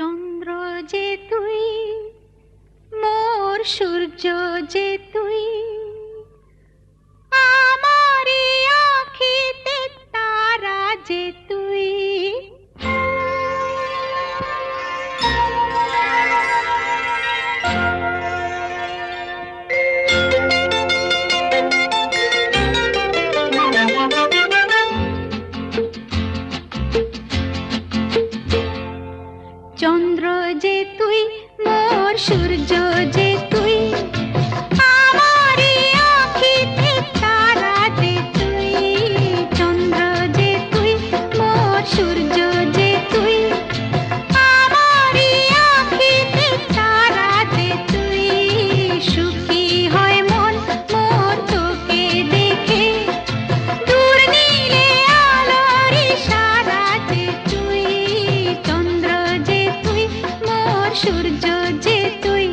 চন্দ্র যে তুই, মোর সূর্য যে তুই, আমারি আঁখিতে তারা যে তুই। চন্দ্র যে তুই, মোর সূর্য যে তুই, আমারি আঁখিতে তারা যে তুই। চন্দ্র যে তুই, মোর সূর্য যে তুই, আমারি আঁখিতে তারা যে তুই। সুখী হয় মন মোর তোকে দেখে, দূর নীলে আলোর ইশারা যে তুই। চন্দ্র যে তুই, মোর সূর্য যে তুই।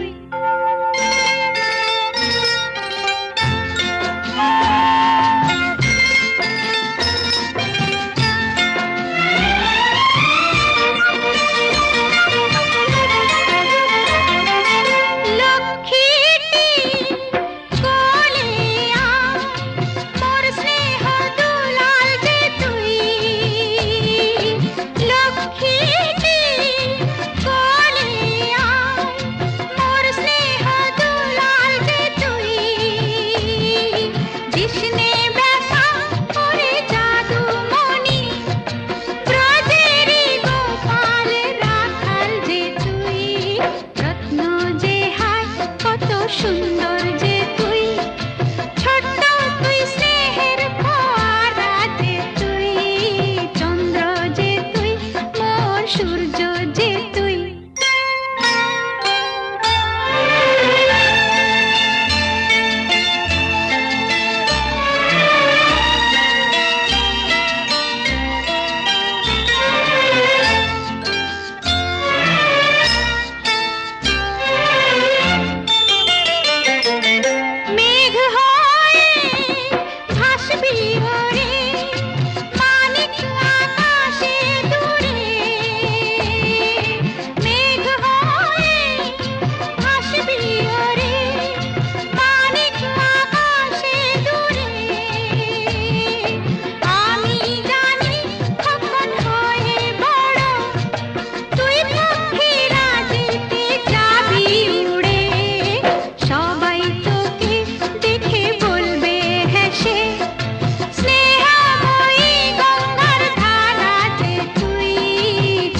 লক্ষ্মীটি কোলে আয়, মোর স্নেহ দুলাল যে তুই। লক্ষ্মীটি কোলে আয়, মোর স্নেহ দুলাল যে তুই। কৃষ্ণে ব্যথা করে জাদুমণি, ব্রজেরি গোপাল রাখাল যে তুই। রত্ন যে হায় কত সুন্দর যে তুই, ছোট্ট তুই স্নেহের ফোয়ারা যে তুই। চন্দ্র যে তুই, মোর সূর্য যে তুই। মেঘ হয়ে ভাসবি ওরে, মানিক আকাশে দূরে। মেঘ হয়ে ভাসবি ওরে, মানিক আকাশে দূরে। আমি জানি কখন হয়ে বড়, তুই পক্ষীরা যেতে যাবি উড়ে। সবাই তোকে দেখে বলবে হেসে, স্নেহময়ী গঙ্গার ধারা যে তুই।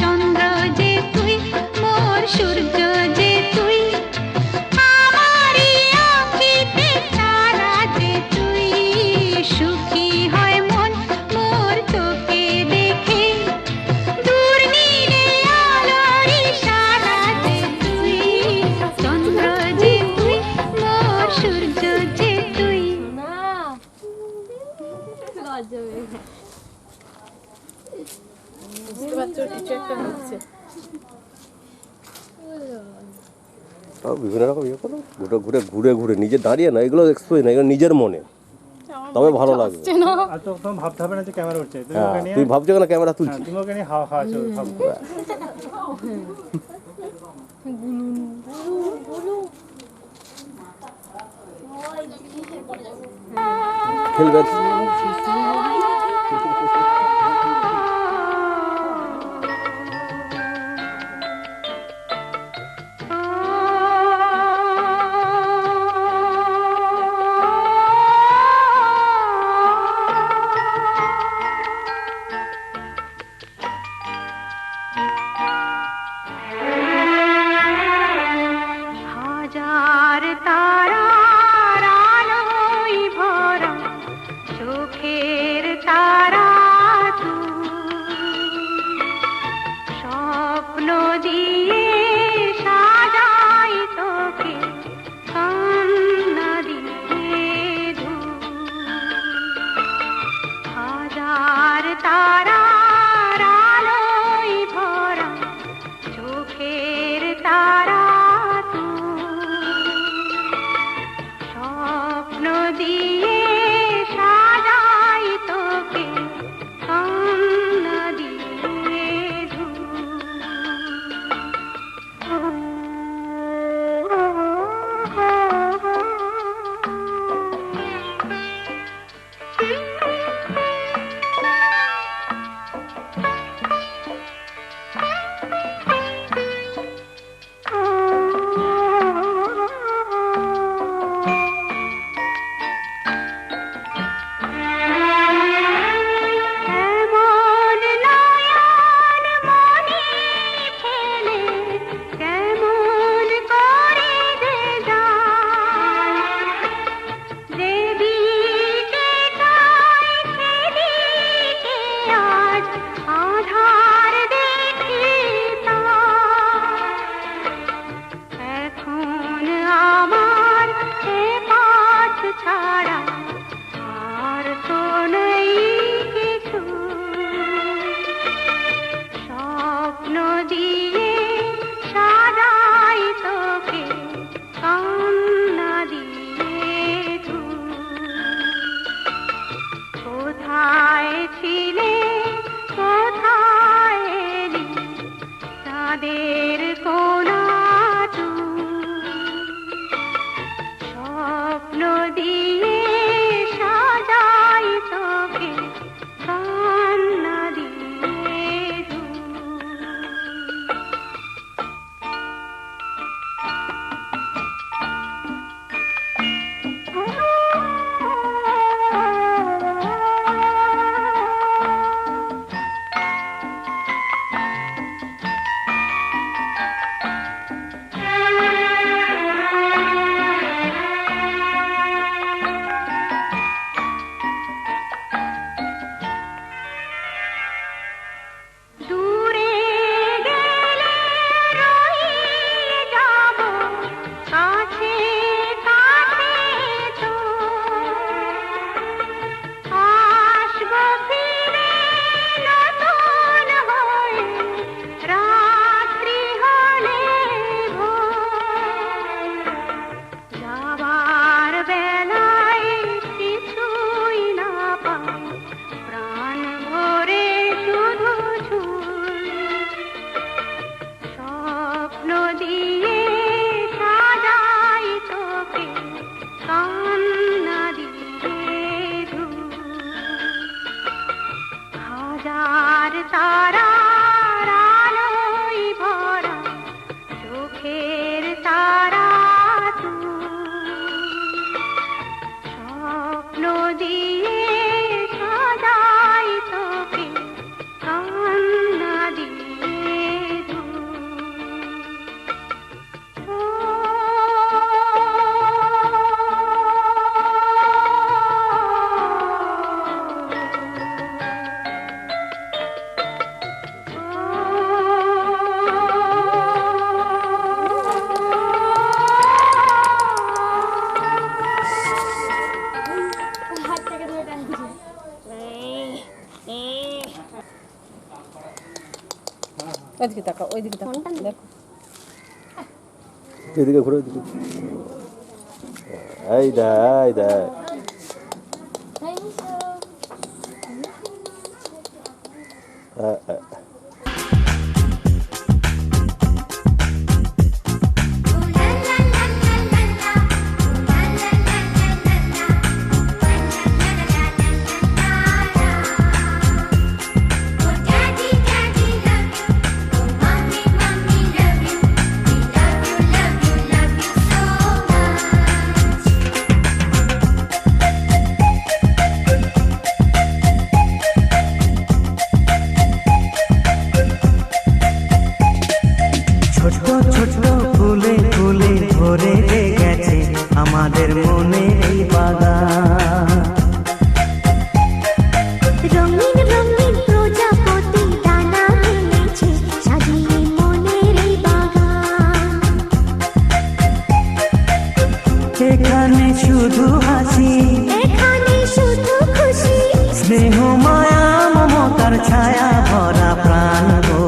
চন্দ্র যে তুই, মোর সূর্য যে তুই, আমারি আঁখিতে তারা যে তুই। সুখী হয় মন মোর তোকে দেখে, দূর নীলে আলোর ইশারা যে তুই। চন্দ্র যে তুই, মোর সূর্য যে তুই। বুঝতে পারছো কিছু একটা হচ্ছে। তাও বিভিন্ন রকম ইয়ে করো, ঘুরে ঘুরে ঘুরে ঘুরে নিজে দাঁড়িয়ে না, এগুলো এক্সপোজ না, এগুলো নিজের মনে, তবে ভালো লাগবে। আর তো তোমার ভাবতে হবে না যে ক্যামেরা উঠছে, তুমি হ্যাঁ, ওকে নিয়ে, তুই ভাবছো কেন ক্যামেরা তুলছি? তুমি ওকে নিয়ে হাওয়া হাওয়া চলবে ভাবো। খেলবে হাজার তারার আলোয় ভরা চোখের তারা তুই। স্বপ্ন দিয়ে সাজাই তোকে, কান্না দিয়ে ধুই। হাজার তারার আলোয় ভরা চোখের তারা তুই। স্বপ্ন দিয়ে সাজাই তোকে, কান্না দিয়ে ধুই। চাঁদের কোনা স্বপ্ন দিয়ে সাজাই তোকে কান্না দিয়ে দূরে গেলে রয়ে যাব কাছে কাছে তো আসবো ফিরে নতুন হয়ে রাত্রি হলে ভোর যাবার বেলায় কিছুই না পাই প্রাণ ভরে শুধু স্বপ্ন দিয়ে সাজাই তোকে কান্না দিয়ে হাজার তারার আলোয় ভরা চোখের তারা স্বপ্ন দিয়ে সাজাই তোকে কান্না দিয়ে ওইদিকে তাকাও, ওইদিকে তাকাও, দেখো। এদিকে ঘুরে এদিকে এই দেখ আমাদের মনে এই বাগান রঙিন রঙিন প্রজাপতি ডানা মেলেছে সাজিয়ে মনের এই বাগান এখানে শুধু হাসি এখানে শুধু খুশি স্নেহ মায়া মমতার ছায়া ভরা প্রাণ গো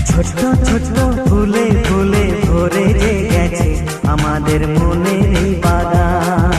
ছোট ছোট ফুলে ফুলে ভরে যে গেছে আমাদের মনে এই বাগান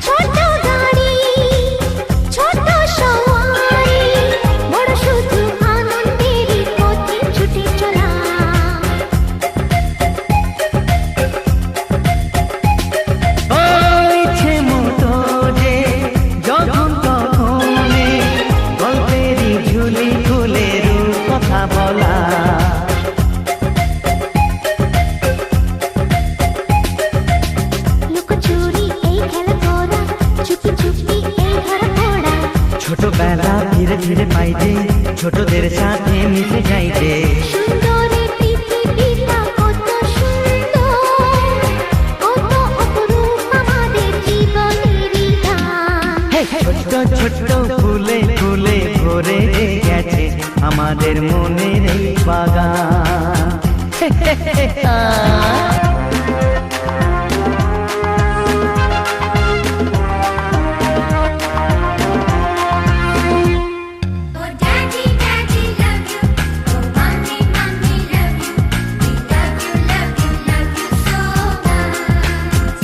ছোট গাড়ি ছোট সওয়ারি বড় শুধু আনন্দের পথে ছুটে চলা ইচ্ছে মতো যে যখন তখনে গল্পেরই ঝুলি খুলে রূপ কথা বলা লুকোচুরি এই খেলা করা চুপি চুপি এই ধরা পড়া ছোটবেলা ধীরে ধীরে পাইতে ছোটদের সাথে মিশে যাইতে সুন্দরী পৃথিবীটা কত সুন্দর কত অপরূপ আমাদের জীবনেরই গান ছোট ছোট ফুলে ফুলে ভরে গেছে আমাদের মনের এই বাগান Oh daddy daddy love you, oh mommy mommy love you, we love you love you love you so much.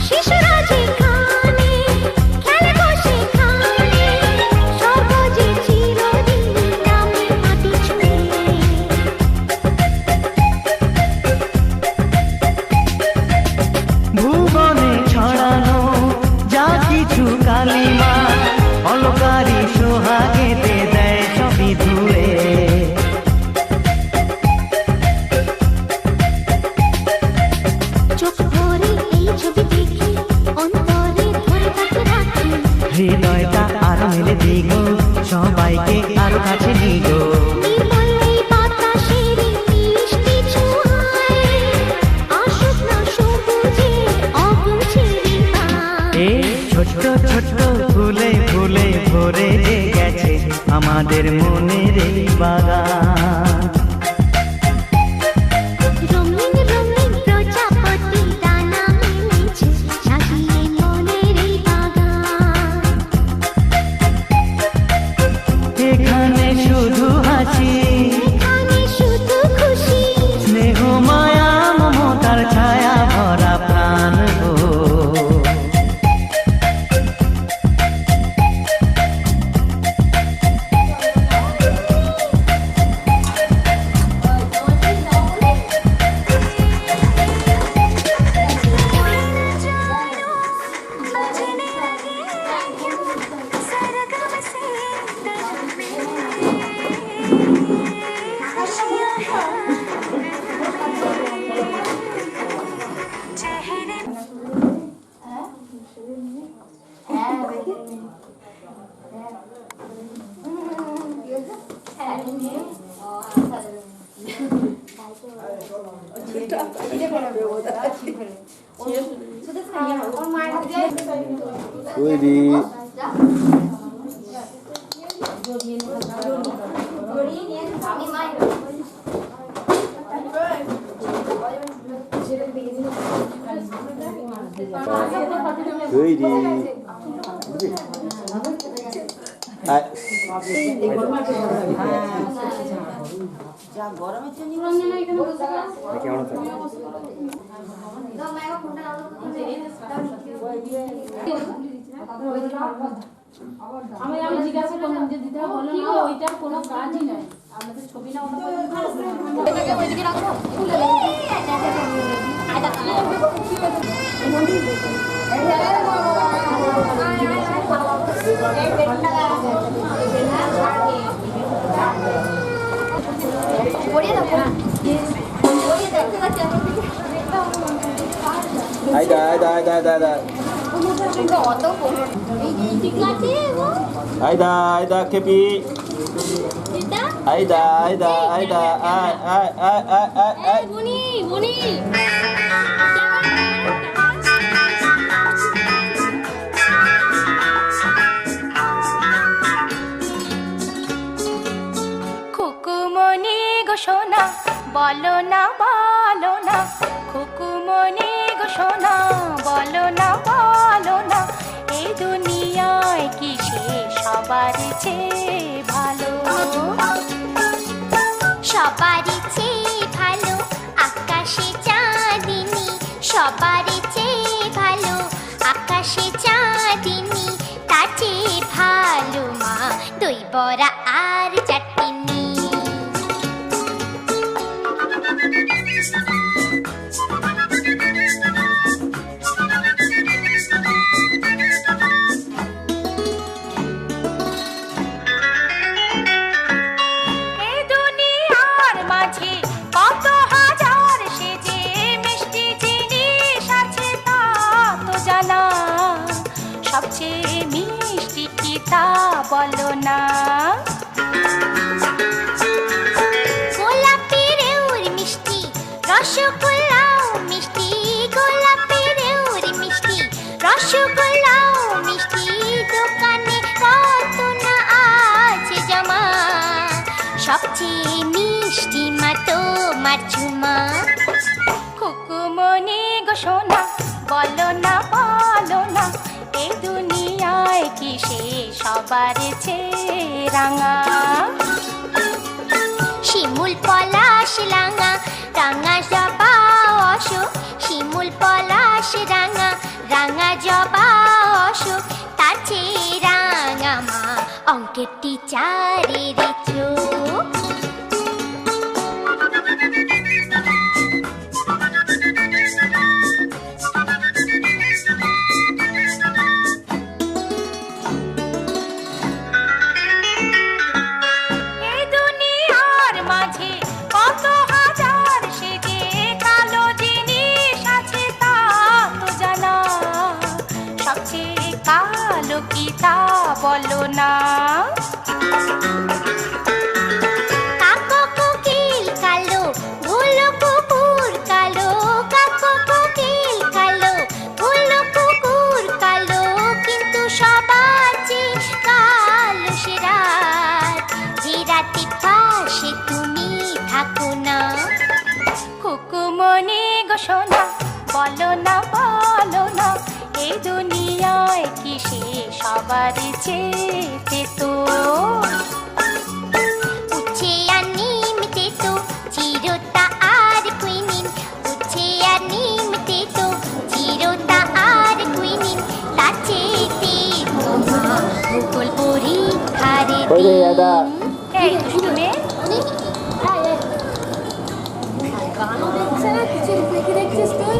শিশুরা যেখানে খেলে বসে খানে, স্বর্গ যে চিরদিন নামে মাটি ছুঁয়ে। ভুবনে ছড়ানো যা কিছু কালিমা অলকারি সোহাগেতে দেয় সবই ধুয়ে। চোখ ভরে এই ছবি দেখি, অন্তরে ধরে তাকে রাখি। হৃদয়টা আরো মেলে দিগো, সবাইকে আরো কাছে নিগো। নির্মল এই বাতাসের মিষ্টি ছোঁয়ায়, আসুক না সবুজে অগুছে হৃদয়। এই ছোট্ট ছোট্ট ফুলে ফুলে ভরে গেছে আমাদের মনের এই বাগান। রঙিন রঙিন প্রজাপতি ডানা মেলেছে, সাজিয়ে মনের এই বাগান। এখানে শুধু হাসি, এখানে শুধু খুশি, স্নেহ মায়া মমতার ছায়া ভরা প্রাণ গো। बजने लगे सरगम से तन में खुशियाँ हैं चेहरे। তৈরি। তৈরি। আয়। আমি জিজ্ঞাসা করলাম যে দিদা বলো না ওইটার কোনো কাজই নাই, আমাদের ছবি না আইদা আইদা আইদা আইদা আইদা আইদা আইদা কেপি আইদা আইদা আইদা আয় আয় আয় আয় আয় আয় বুনি বুনি খুকুমনি গো সোনা বলো না খুকুমনি গো সোনা বলো না এই দুনিয়ায় কি সে সবার চেয়ে ভালো, সবারই চেয়ে ভালো আকাশে চাঁদিনী, সবারই চেয়ে ভালো আকাশে চাঁদিনী, তার চেয়ে ভালো মা দই বড়া আর চাটনি। সবচেয়ে মিষ্টি কি তা বলো না, গোলাপের ওর মিষ্টি রসগোল্লাও মিষ্টি, গোলাপের ওর মিষ্টি রসগোল্লাও মিষ্টি দোকানে কত না আছে জমা, সবচেয়ে মিষ্টি মা তোমার ঝুমা। খুকুমনি গো সোনা, বলো না এই দুনিয়ায় কি সে সবার চেয়ে রাঙা? শিমুল পলাশ রাঙা, রাঙা জবা অশোক, শিমুল পলাশ রাঙা, রাঙা জবা অশোক, তার চেয়ে রাঙা মা অঙ্কের টিচারের চোখ। বলো না কাকো কোকিল কালো, ভুলো কুকুর কালো, কাকো কোকিল কালো, ভুলো কুকুর কালো, কিন্তু সবার চেয়ে কালো সে রাত, যে রাতে পাশে তুমি থাকো না। খুকুমনি গো সোনা, বলো না এই দুনিয়ায় কি সে সবার চেয়ে তো? উচ্ছে আর নিম তেতো, চিরতা আর কুইনিন, উচ্ছে আর নিম তেতো, চিরতা আর কুইনিন, তার চেয়ে তোমার ভূগোল পরীক্ষার দিন। এই দুষ্টু মেয়ে, গানও দেখছে না, কিছু দেখছিস তুই?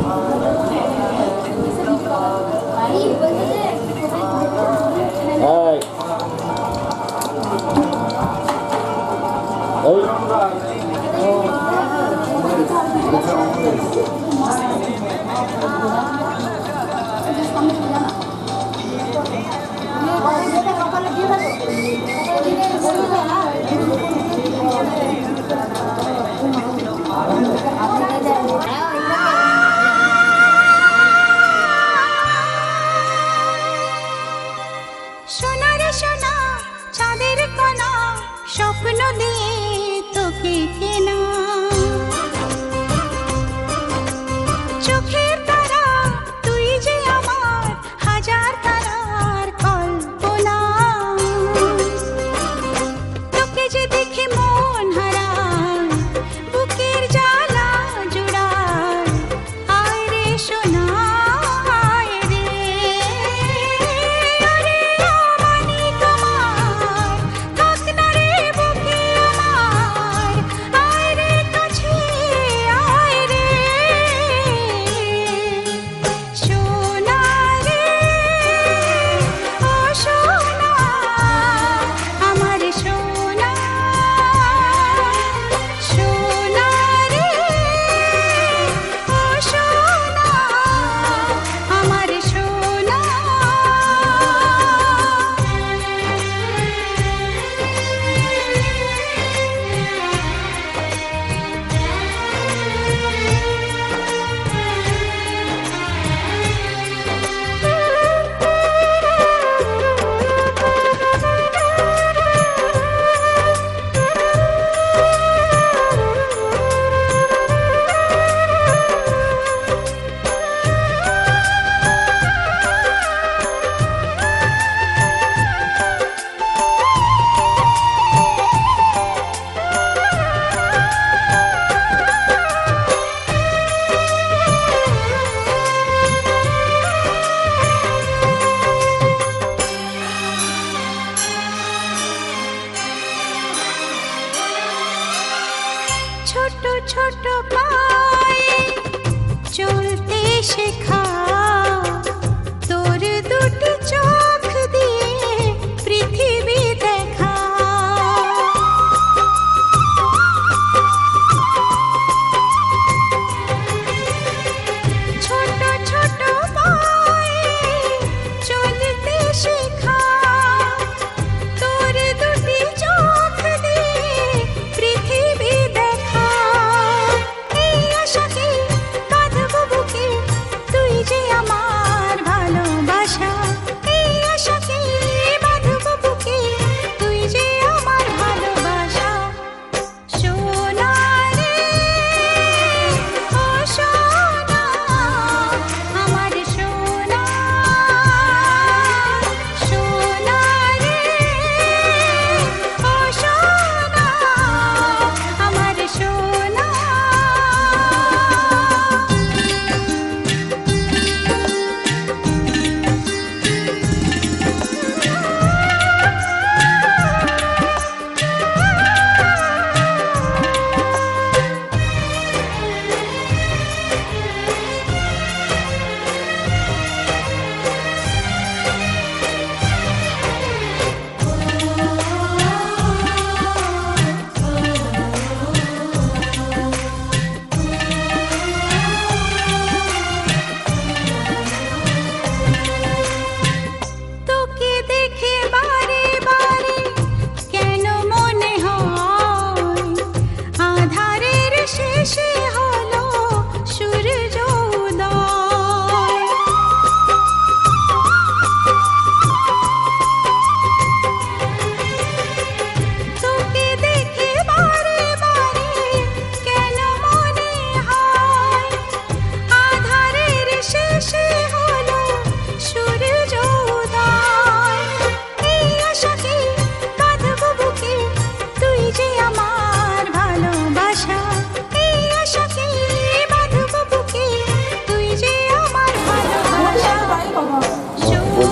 সোনা রে সোনা, চাঁদের কণা, স্বপ্ন দিয়ে তোকে কেনা, চোখের তারা তুই যে আমার হাজার তারার কল্পনা, তোকে যে দেখে মন হারায়, বুকের জ্বালা জুড়ায়, আয় রে সোনা আয় রে, আরে আমানি তোমার, থাক না রে বুকে আমার, আয়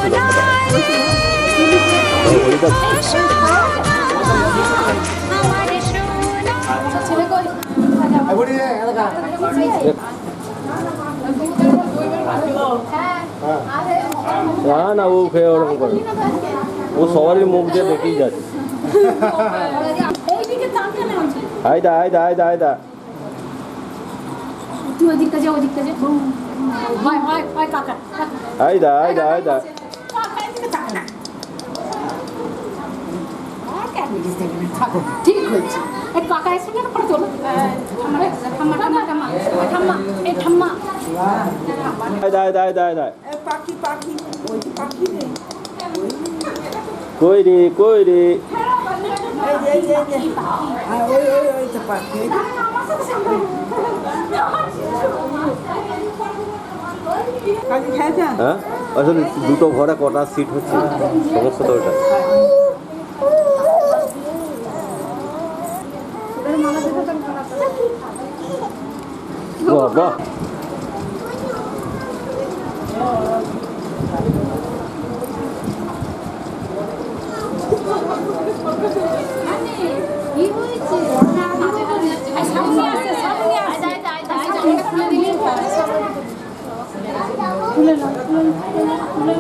সোনা রে হরিদা এই সোনা আমার সোনা ছেলে কই না না ও খেয়ে ওরকম করে ও সবারই মুখ দিয়ে দেখেই যাচ্ছে এইদিকে তাকিয়ে না হচ্ছে আয়দা আয়দা আয়দা আয়দা তুই ওদিকটা যা ওদিকটা যা হয় হয় হয় কাকা আয়দা আয়দা আয়দা কাকা এদিকে তাকা না ঠিক হয়েছে এই কাকা এসে না পড়ে চলো ঠাম্মা ঠাম্মা ঠাম্মা ঠাম্মা এই ঠাম্মা আয়দা আয়দা আয়দা আয়দা পাখি পাখি ওই যে পাখি রে কই রে কই রে এই যে ওই ওই ওই তো পাখি পাখি খেয়েছে হ্যাঁ আসলে দুটো ঘরে কটা সিট হচ্ছে সমস্যা তো ওটা বাহ বাহ কি হয়েছে সামনে আসে সামনে আসে খুলে দিলে খুলে নাও খুলে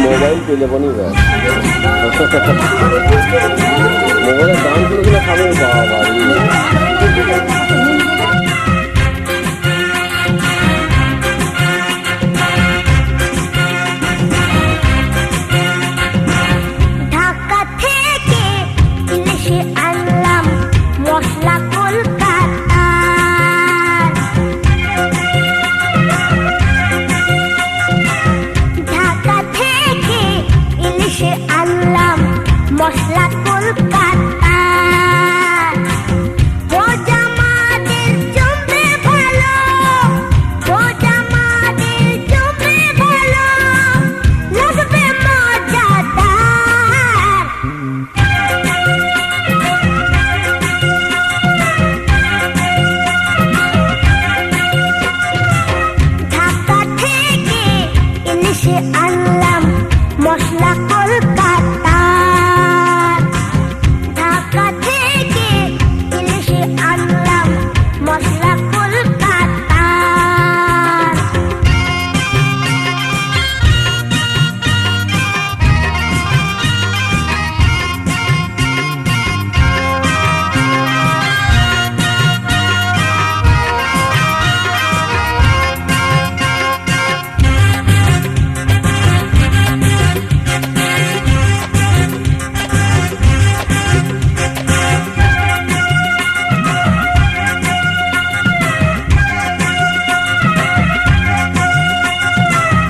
মোবাইল টেলিফোনই ব্যাস মোবাইলের দাম কিনে খাবে বাবা ঢাকা থেকে ইলিশে আনলাম মশলা কলকাতা ঢাকা থেকে ইলিশে আনলাম মশলা কলকাতা জামাদের জমবে ভালো জামাদের জমবে ভালো লাগবে মজাদার ঢাকা থেকে ইলিশে আনলাম মশলা কলকাতা ঢাকা থেকে ইলিশে আনলাম মশলা কলকাতা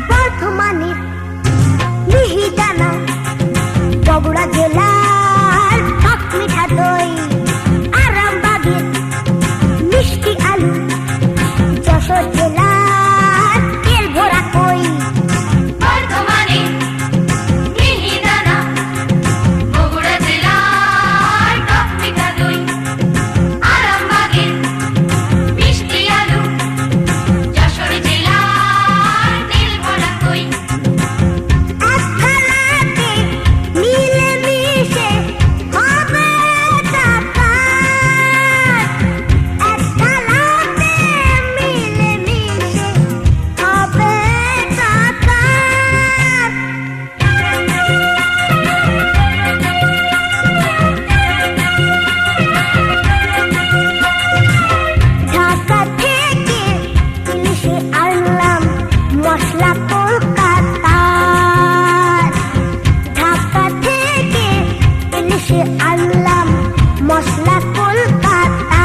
বর্ধমানের মিহিদানা বগুড়া জেলার টক মিঠা দই আরামবাগের মিষ্টি আলু যশোর জেলার তেল ভরা কই বর্ধমানে মিহিদানা বগুড়া জেলার টক মিঠা দই আরামবাগের মিষ্টি আলু যশোর জেলার তেল ভরা কই এক থালাতে মিলে মিশে হবে একাকার এক থালাতে মিলে মিশে হবে একাকার ঢাকা থেকে ইলিশে আনলাম মশলা কলকাতা ঢাকা থেকে ইলিশে আনলাম মশলা কলকাতা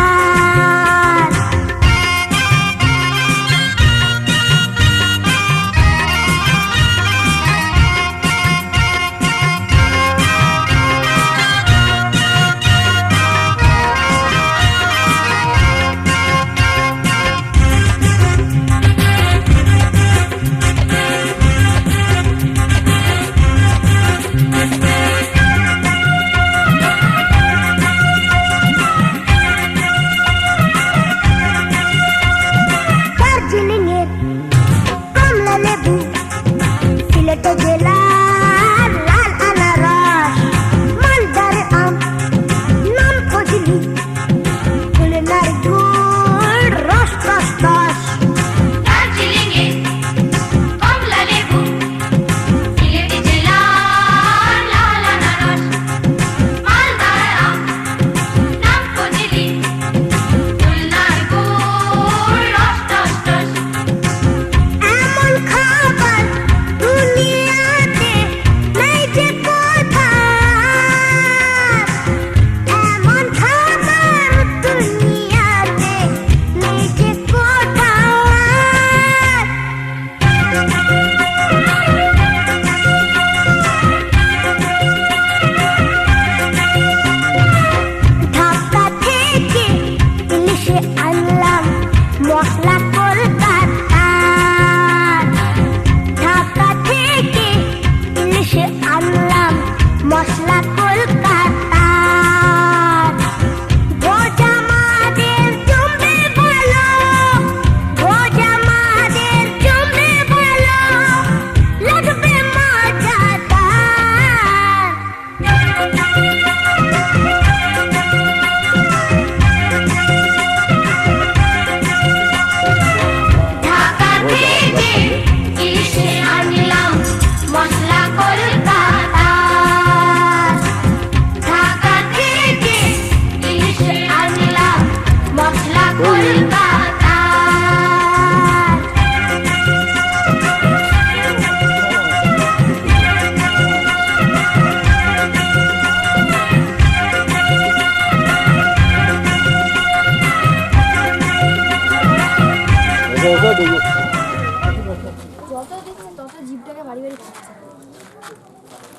যত দেখছেন তত জিভটাকে বাড়ি বাড়ি খাচ্ছে।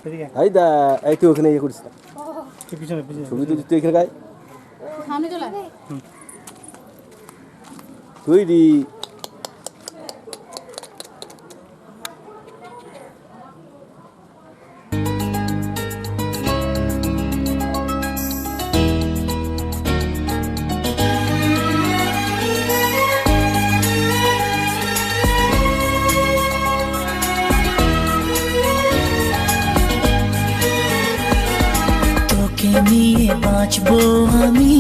এদিকে এই দা এই তুই ওখানে ইয়ে করিস না তুই পিছনে পিছনে ছবি তুই তুই এখানে গায়ে সামনে চলে আয়। তৈরি তোকে নিয়ে বাঁচবো আমি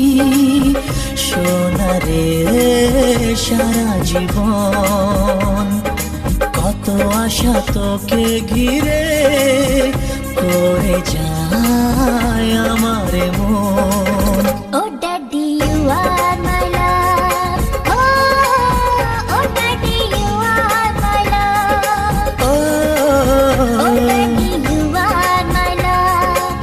সোনারে সারা জীবন কত আশা তোকে ঘিরে করে যায় আমার মন Oh daddy, you are my love. Oh daddy, you are my love. O Oh daddy, you are my love.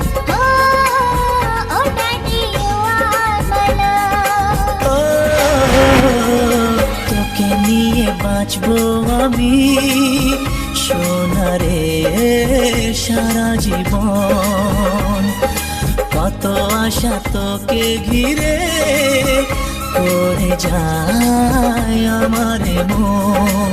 Oh daddy, you are my love. ও তোকে নিয়ে বাঁচবো আমি সোনারে সারা জীবন কত আশা তোকে ঘিরে করে যায় আমার মন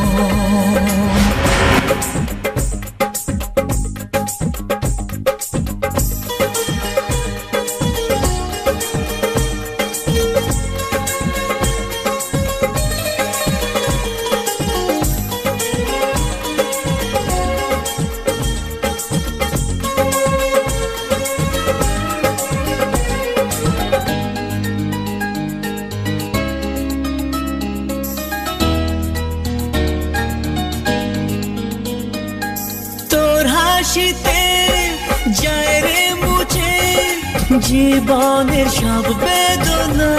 তোর হাসিতে যায় রে মুছে জীবনের সব বেদনা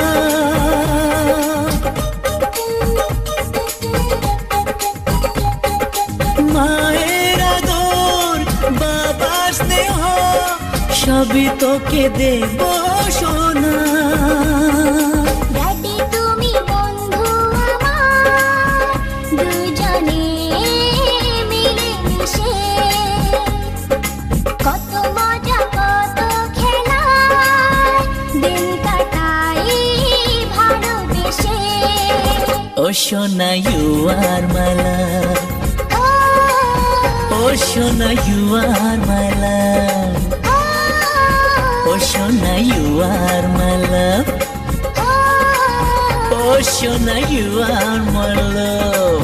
মায়ের আদর বাবার স্নেহ সবই তোকে দেব সোনা Daddy, তুমি বন্ধু আমার দুজনে মিলে মিশে কত মজা কত খেলা দিন কাটাই ভালোবেসে ও সোনা ইউ আর মাই লাভ ও সোনা ইউ আর মাই লাভ ও সোনা ইউ আর মাই লাভ ও সোনা ইউ আর মাই লাভ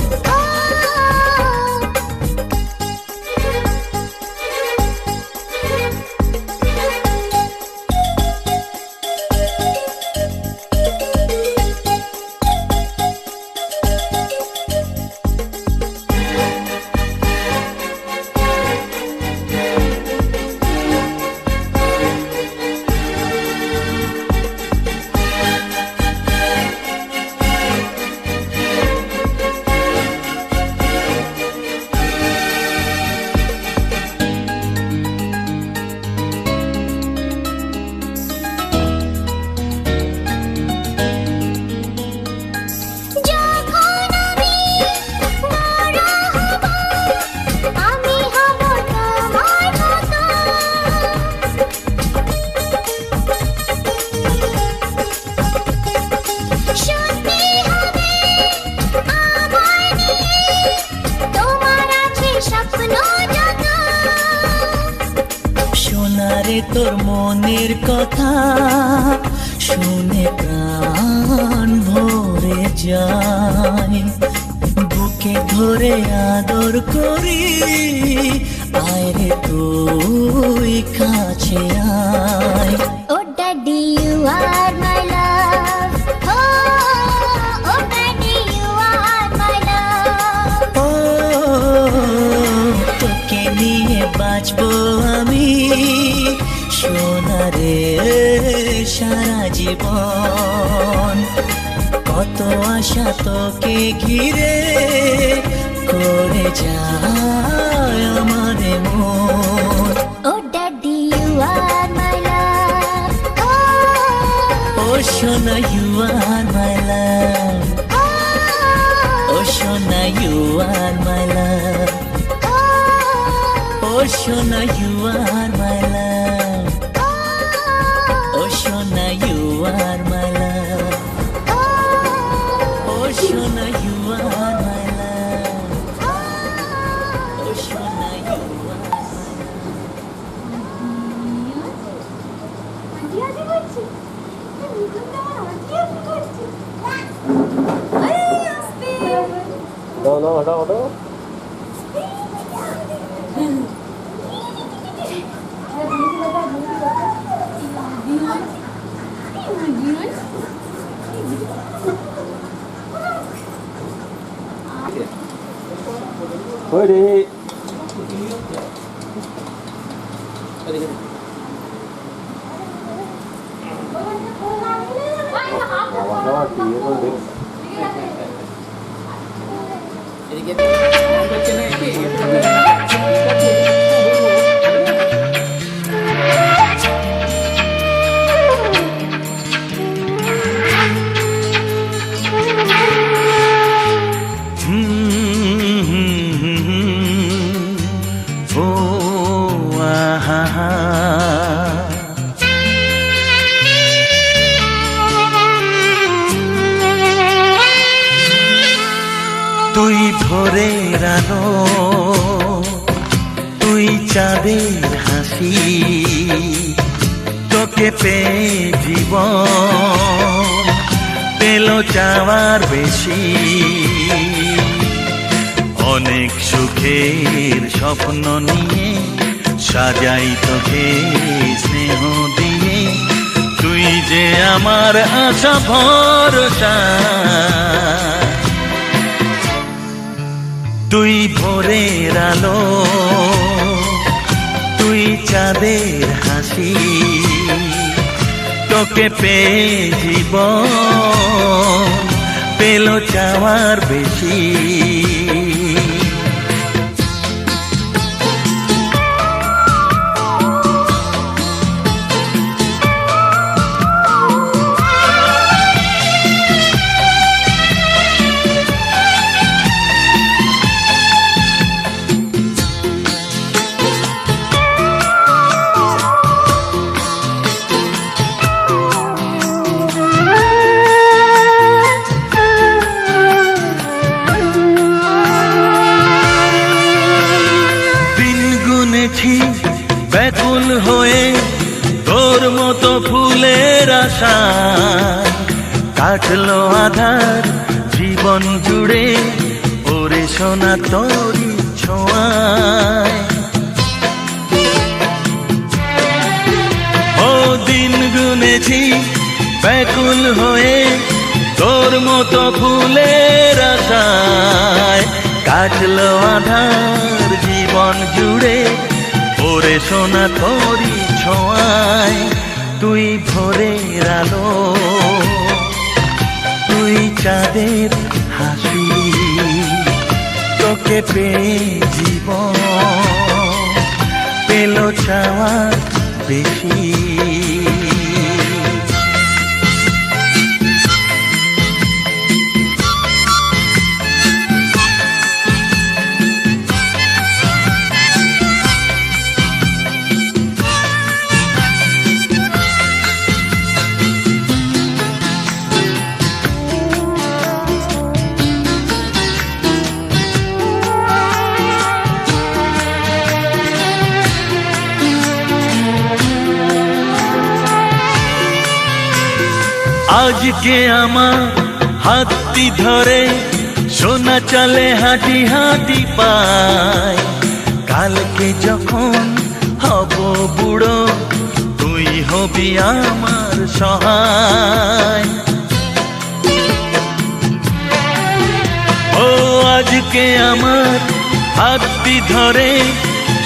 যখন আমি বড় হব আমি হব তোমার মতো সত্যি হবে আমায় নিয়ে তোমার আছে স্বপ্ন যত সোনারে তোর মনের কথা শুনে প্রাণ ভরে যায় বুকে ধরে আদর করি আয় রে তুই কাছে আয় Oh daddy, you are my love. Oh daddy, you are my love. ও তোকে নিয়ে বাঁচবো আমি সোনারে সারা জীবন কত আশা তোকে ঘিরে করে যায় আমার মন Oh daddy, you are my love. ও সোনা ইউ আর মাই লাভ ও সোনা are my love. Oh Shona, you are my love. Oh Shona, you are my love. Oh Shona, you are my love. Oh Shona, you are my দাও দাও হটাও হটাও ওরে বাবা কি করে দেখ তুই ভোরের আলো, তুই চাঁদের হাসি, তোকে পেয়ে জীবন পেল চাওয়ার বেশি। অনেক সুখের স্বপ্ন নিয়ে সাজাই তোকে স্নেহ দিয়ে, তুই যে আমার আশা ভরসা। তুই ভোরের আলো, তুই চাঁদের হাসি, তোকে পেয়ে জীবন পেল চাওয়ার বেশি। ব্যাকুল হয়ে তোর মতো ফুলের আশা, কাটলো আধার জীবন জুড়ে ওরে সোনা তোরি ছোঁয়ায়। ও দিন গুনেছি ব্যাকুল হয়ে তোর মতো ফুলের আশায়, কাটলো আধার জীবন জুড়ে ওরে সোনা তোরি ছোঁয়ায়। তুই ভোরের আলো, তুই চাঁদের হাসি, তোকে পেয়ে জীবন পেল চাওয়ার বেশি। আজকে আমার হাতটি ধরে সোনা চলে হাঁটি হাঁটি পায়, কালকে যখন হব বুড়ো তুই হবি আমার সহায়। ও আজকে আমার হাতটি ধরে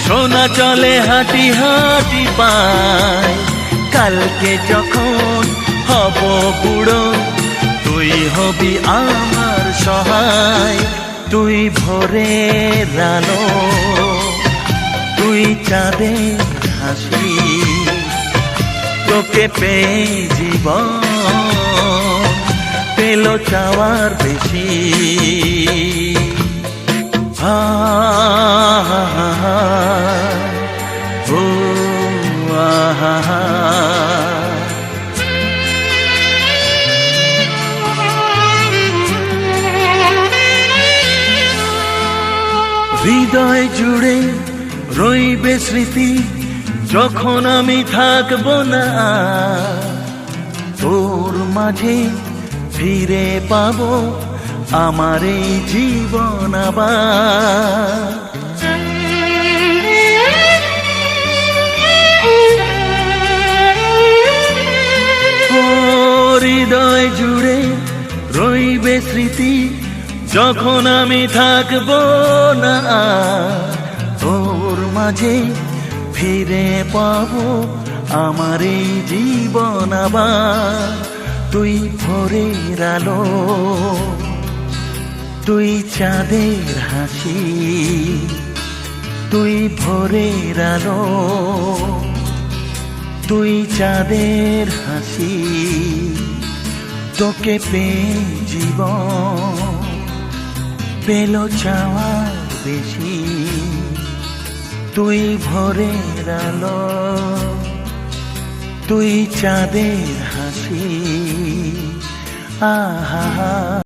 সোনা চলে হাঁটি হাঁটি পায়, কালকে যখন হব বুড়ো তুই হবি আমার সহায়। তুই ভোরের আলো, তুই চাঁদের হাসি, তোকে পেয়ে জীবন পেল চাওয়ার বেশি। হা হা হা হা ও আহা হা হৃদয় জুড়ে রইবে স্মৃতি যখন আমি থাকবো না তোর মাঝে ফিরে পাবো আমার এই জীবন আবার ও হৃদয় জুড়ে রইবে স্মৃতি যখন আমি থাকবো না তোর মাঝে ফিরে পাবো আমার এই জীবন আবার তুই ভোরের আলো তুই চাঁদের হাসি তুই ভোরের আলো তুই চাঁদের হাসি তোকে পেয়ে জীবন পেল চাওয়ার বেশি তুই ভোরের আলো তুই চাঁদের হাসি আহা